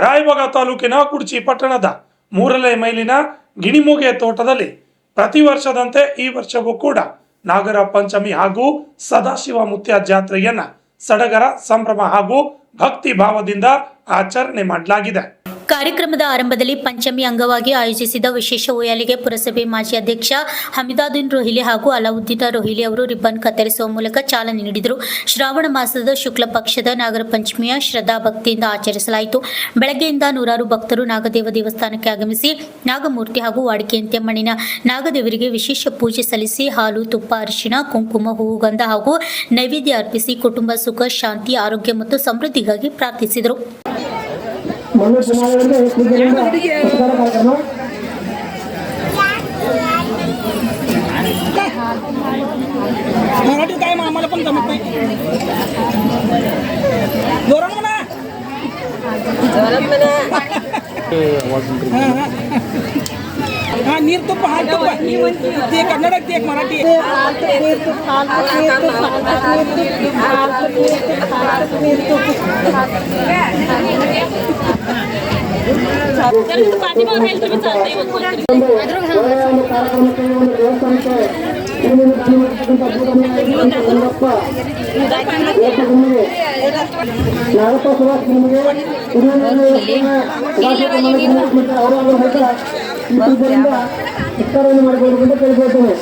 ರಾಯಬಾಗ ತಾಲೂಕಿನ ಕುಡ್ಚಿ ಪಟ್ಟಣದ 3ನೇ ಮೈಲಿನ ಗಿಣಿಮೂಗೆ ತೋಟದಲ್ಲಿ ಪ್ರತಿ ವರ್ಷದಂತೆ ಈ ವರ್ಷವೂ ಕೂಡ ನಾಗರ ಪಂಚಮಿ ಹಾಗೂ ಸದಾಶಿವ ಮುತ್ಯ ಜಾತ್ರೆಯನ್ನ ಸಡಗರ ಸಂಭ್ರಮ ಹಾಗೂ ಭಕ್ತಿ ಭಾವದಿಂದ ಆಚರಣೆ ಮಾಡಲಾಗಿದೆ. ಕಾರ್ಯಕ್ರಮದ ಆರಂಭದಲ್ಲಿ ಪಂಚಮಿ ಅಂಗವಾಗಿ ಆಯೋಜಿಸಿದ ವಿಶೇಷ ಉಯ್ಯಾಲೆಗೆ ಪುರಸಭೆ ಮಾಜಿ ಅಧ್ಯಕ್ಷ ಹಮೀದುದ್ದೀನ್ ರೋಹಿಲಿ ಹಾಗೂ ಅಲಾವುದ್ದೀನ್ ರೋಹಿಲಿ ಅವರು ರಿಬ್ಬನ್ ಕತ್ತರಿಸುವ ಮೂಲಕ ಚಾಲನೆ ನೀಡಿದರು. ಶ್ರಾವಣ ಮಾಸದ ಶುಕ್ಲ ಪಕ್ಷದ ನಾಗರ ಪಂಚಮಿಯ ಶ್ರದ್ಧಾ ಭಕ್ತಿಯಿಂದ ಆಚರಿಸಲಾಯಿತು. ಬೆಳಗ್ಗೆಯಿಂದ ನೂರಾರು ಭಕ್ತರು ನಾಗದೇವ ದೇವಸ್ಥಾನಕ್ಕೆ ಆಗಮಿಸಿ ನಾಗಮೂರ್ತಿ ಹಾಗೂ ವಾಡಿಕೆಯಂತೆ ಮಣ್ಣಿನ ನಾಗದೇವರಿಗೆ ವಿಶೇಷ ಪೂಜೆ ಸಲ್ಲಿಸಿ ಹಾಲು, ತುಪ್ಪ, ಅರಿಶಿಣ, ಕುಂಕುಮ, ಹೂವು, ಗಂಧ ಹಾಗೂ ನೈವೇದ್ಯ ಅರ್ಪಿಸಿ ಕುಟುಂಬ ಸುಖ, ಶಾಂತಿ, ಆರೋಗ್ಯ ಮತ್ತು ಸಮೃದ್ಧಿಗಾಗಿ ಪ್ರಾರ್ಥಿಸಿದರು. मराठी काय आम्हाला पण जमत नाही. जोरात म्हणा. हा नीर तुप्प हाल तुप्प ते कन्नड ते एक मराठी ಮಾಡಿಕೊಂಡು ಕೇಳ್ಕೊಳ್ತೇನೆ.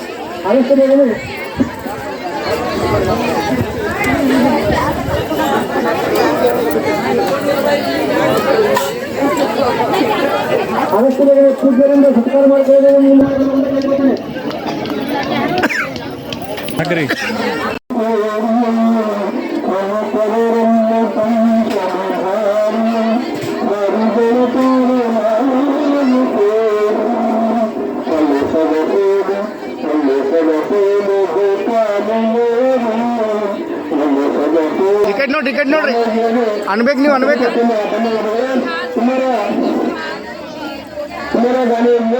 ಅವಶ್ಯಕತೆ ಪೂಜ್ಯರಿಂದ ಸತ್ಕಾರ ಮಾಡಿಕೊಳ್ಳುವುದನ್ನು ಟಿಕೆಟ್ ನೋಡ್ರಿ ಅನ್ಬೇಕು ನೀವು ಅನ್ಬೇಕು ಸುಮಾರು ಗಾಳಿಯಿಂದ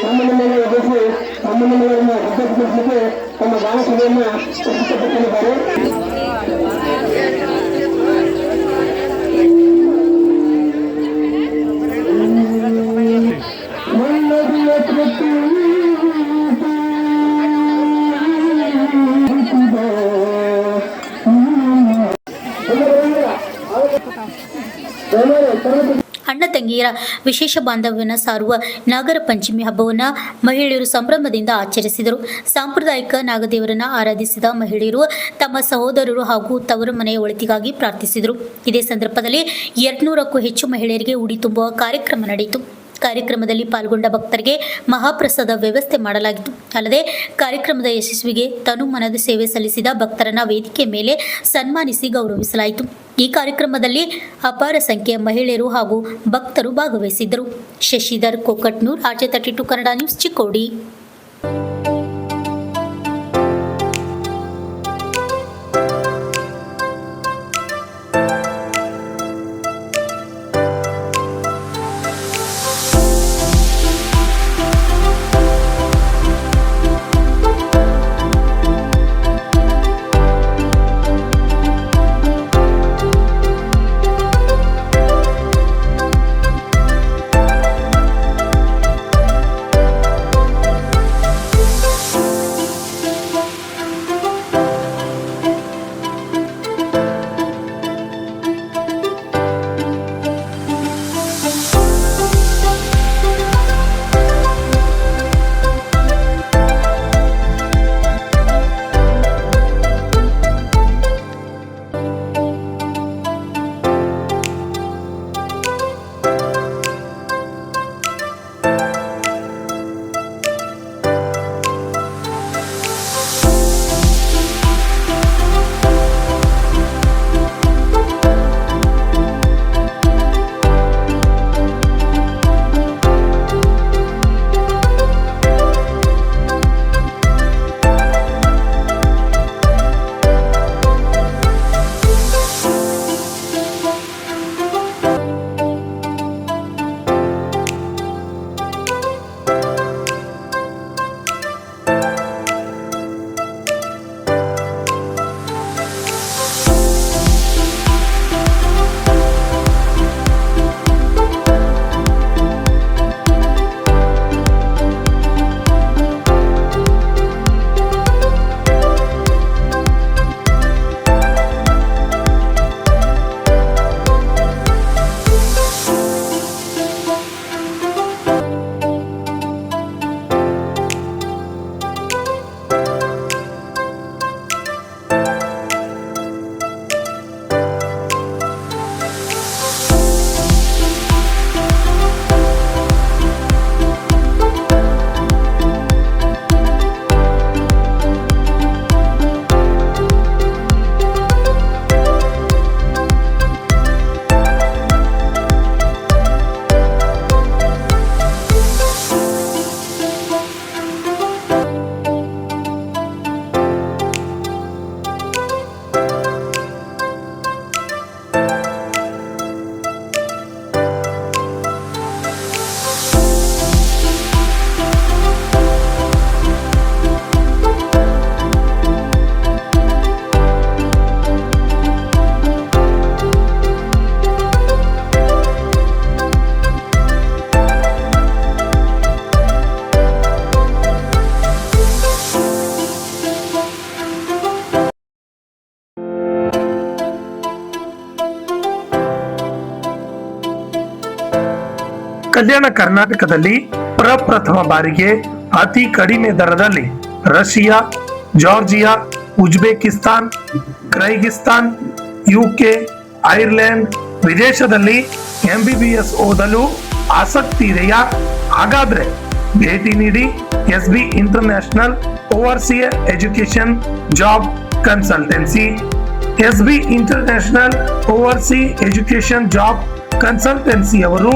ಸಂಬಂಧವನ್ನು ಎದುರಿಸಿ ಸಂಬಂಧಗಳನ್ನು ಅಭ್ಯರ್ಥಿಸಲಿಕ್ಕೆ ತಮ್ಮ ಭಾವಸಭೆಯನ್ನು ಪ್ರಸ್ತುತಪಡಿಸಿದ್ದಾರೆ. ಅಣ್ಣ ತಂಗಿಯರ ವಿಶೇಷ ಬಾಂಧವ್ಯನ ಸಾರುವ ನಾಗರ ಪಂಚಮಿ ಹಬ್ಬವನ್ನು ಮಹಿಳೆಯರು ಸಂಭ್ರಮದಿಂದ ಆಚರಿಸಿದರು. ಸಾಂಪ್ರದಾಯಿಕ ನಾಗದೇವರನ್ನ ಆರಾಧಿಸಿದ ಮಹಿಳೆಯರು ತಮ್ಮ ಸಹೋದರರು ಹಾಗೂ ತವರು ಮನೆಯ ಒಳಿತಿಗಾಗಿ ಪ್ರಾರ್ಥಿಸಿದರು. ಇದೇ ಸಂದರ್ಭದಲ್ಲಿ 200ಕ್ಕೂ ಹೆಚ್ಚು ಮಹಿಳೆಯರಿಗೆ ಉಡಿ ತುಂಬುವ ಕಾರ್ಯಕ್ರಮ ನಡೆಯಿತು. ಕಾರ್ಯಕ್ರಮದಲ್ಲಿ ಪಾಲ್ಗೊಂಡ ಭಕ್ತರಿಗೆ ಮಹಾಪ್ರಸಾದ ವ್ಯವಸ್ಥೆ ಮಾಡಲಾಗಿತ್ತು. ಅಲ್ಲದೆ ಕಾರ್ಯಕ್ರಮದ ಯಶಸ್ವಿಗೆ ತನು ಮನದ ಸೇವೆ ಸಲ್ಲಿಸಿದ ಭಕ್ತರನ್ನ ವೇದಿಕೆ ಮೇಲೆ ಸನ್ಮಾನಿಸಿ ಗೌರವಿಸಲಾಯಿತು. ಈ ಕಾರ್ಯಕ್ರಮದಲ್ಲಿ ಅಪಾರ ಸಂಖ್ಯೆಯ ಮಹಿಳೆಯರು ಹಾಗೂ ಭಕ್ತರು ಭಾಗವಹಿಸಿದ್ದರು. Shashidhar Kokatnur, RJ32 Kannada news, Chikkodi. ಕಲ್ಯಾಣ ಕರ್ನಾಟಕದಲ್ಲಿ ಪ್ರಪ್ರಥಮ ಬಾರಿಗೆ ಅತಿ ಕಡಿಮೆ ದರದಲ್ಲಿ Russia, Georgia, Uzbekistan, Kyrgyzstan, UK, Ireland ವಿದೇಶದಲ್ಲಿ MBBS ಓದಲು ಆಸಕ್ತಿ ಇದೆಯಾ? ಹಾಗಾದ್ರೆ ಭೇಟಿ ನೀಡಿ SB international overseer education job consultancy. SB international overseas education job consultancy ಅವರು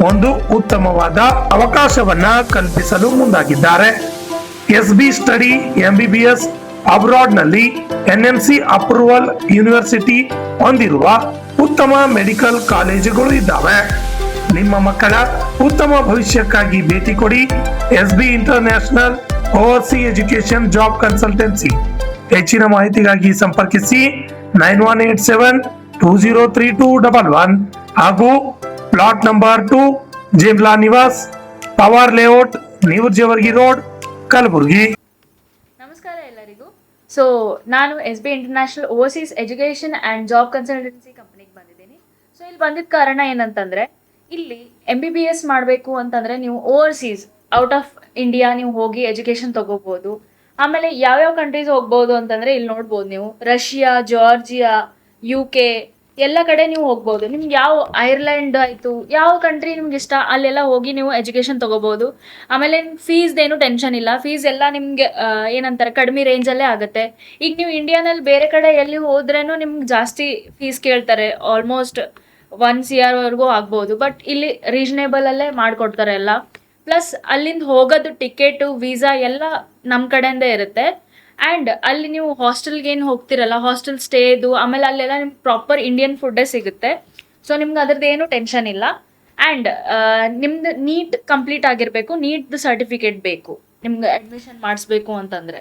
ಒಂದು ಉತ್ತಮವಾದ ಅವಕಾಶವನ್ನ ಕಲ್ಪಿಸಲು ಮುಂದಾಗಿದ್ದಾರೆ. SB ಸ್ಟಡಿ MBBS ಅಬ್ರಾಡ್ ನಲ್ಲಿ NMC ಅಪ್ರೂವಲ್ ಯೂನಿವರ್ಸಿಟಿ ಹೊಂದಿರುವ ಉತ್ತಮ ಮೆಡಿಕಲ್ ಕಾಲೇಜುಗಳು ಇದ್ದಾವೆ. ನಿಮ್ಮ ಮಕ್ಕಳ ಉತ್ತಮ ಭವಿಷ್ಯಕ್ಕಾಗಿ ಭೇಟಿ ಕೊಡಿ SB international overseas education job consultancy. ಹೆಚ್ಚಿನ ಮಾಹಿತಿಗಾಗಿ ಸಂಪರ್ಕಿಸಿ 9187203211 ಹಾಗೂ plot number 2, Jimla Niwas, power layout, New Jewargi road, Kalaburagi. ನಮಸ್ಕಾರ ಎಲ್ಲರಿಗೂ. ಸೊ ನಾನು SB international overseas education and job consultancy ಕಂಪ್ನಿಗೆ ಬಂದಿದ್ದೀನಿ. ಸೊ ಇಲ್ಲಿ ಬಂದಿದ್ದ ಕಾರಣ ಏನಂತಂದರೆ, ಇಲ್ಲಿ MBBS ಮಾಡಬೇಕು ಅಂತಂದರೆ ನೀವು ಓವರ್ಸೀಸ್ ಔಟ್ ಆಫ್ ಇಂಡಿಯಾ ನೀವು ಹೋಗಿ ಎಜುಕೇಷನ್ ತೊಗೋಬೋದು. ಆಮೇಲೆ ಯಾವ್ಯಾವ ಕಂಟ್ರೀಸ್ ಹೋಗ್ಬೋದು ಅಂತಂದರೆ ಇಲ್ಲಿ ನೋಡ್ಬೋದು ನೀವು, ರಷ್ಯಾ, ಜಾರ್ಜಿಯಾ, UK ಎಲ್ಲ ಕಡೆ ನೀವು ಹೋಗ್ಬೋದು. ನಿಮ್ಗೆ ಯಾವ ಐರ್ಲೆಂಡ್ ಆಯಿತು, ಯಾವ ಕಂಟ್ರಿ ನಿಮ್ಗೆ ಇಷ್ಟ ಅಲ್ಲೆಲ್ಲ ಹೋಗಿ ನೀವು ಎಜುಕೇಷನ್ ತೊಗೋಬೋದು. ಆಮೇಲೆ ಫೀಸ್ದೇನು ಟೆನ್ಷನ್ ಇಲ್ಲ. ಫೀಸ್ ಎಲ್ಲ ನಿಮಗೆ ಏನಂತಾರೆ ಕಡಿಮೆ ರೇಂಜಲ್ಲೇ ಆಗುತ್ತೆ. ಈಗ ನೀವು ಇಂಡಿಯಾನಲ್ಲಿ ಬೇರೆ ಕಡೆ ಎಲ್ಲಿ ಹೋದ್ರೇನು ನಿಮ್ಗೆ ಜಾಸ್ತಿ ಫೀಸ್ ಕೇಳ್ತಾರೆ, ಆಲ್ಮೋಸ್ಟ್ 1 CR ವರೆಗೂ ಆಗ್ಬೋದು. ಬಟ್ ಇಲ್ಲಿ ರೀಸನೇಬಲಲ್ಲೇ ಮಾಡಿಕೊಡ್ತಾರೆ ಎಲ್ಲ. ಪ್ಲಸ್ ಅಲ್ಲಿಂದ ಹೋಗೋದು ಟಿಕೆಟು, ವೀಸಾ ಎಲ್ಲ ನಮ್ಮ ಕಡೆಯಿಂದ ಇರುತ್ತೆ. ಆ್ಯಂಡ್ ಅಲ್ಲಿ ನೀವು ಹಾಸ್ಟೆಲ್ಗೆ ಏನು ಹೋಗ್ತಿರಲ್ಲ, ಹಾಸ್ಟೆಲ್ ಸ್ಟೇದು, ಆಮೇಲೆ ಅಲ್ಲೆಲ್ಲ ನಿಮ್ಗೆ ಪ್ರಾಪರ್ ಇಂಡಿಯನ್ ಫುಡ್ಡೇ ಸಿಗುತ್ತೆ. ಸೊ ನಿಮ್ಗೆ ಅದ್ರದ್ದು ಏನು ಟೆನ್ಷನ್ ಇಲ್ಲ. ಆ್ಯಂಡ್ ನಿಮ್ದು ನೀಟ್ ಕಂಪ್ಲೀಟ್ ಆಗಿರಬೇಕು, ನೀಟ್ದು ಸರ್ಟಿಫಿಕೇಟ್ ಬೇಕು ನಿಮ್ಗೆ ಅಡ್ಮಿಷನ್ ಮಾಡಿಸ್ಬೇಕು ಅಂತಂದರೆ.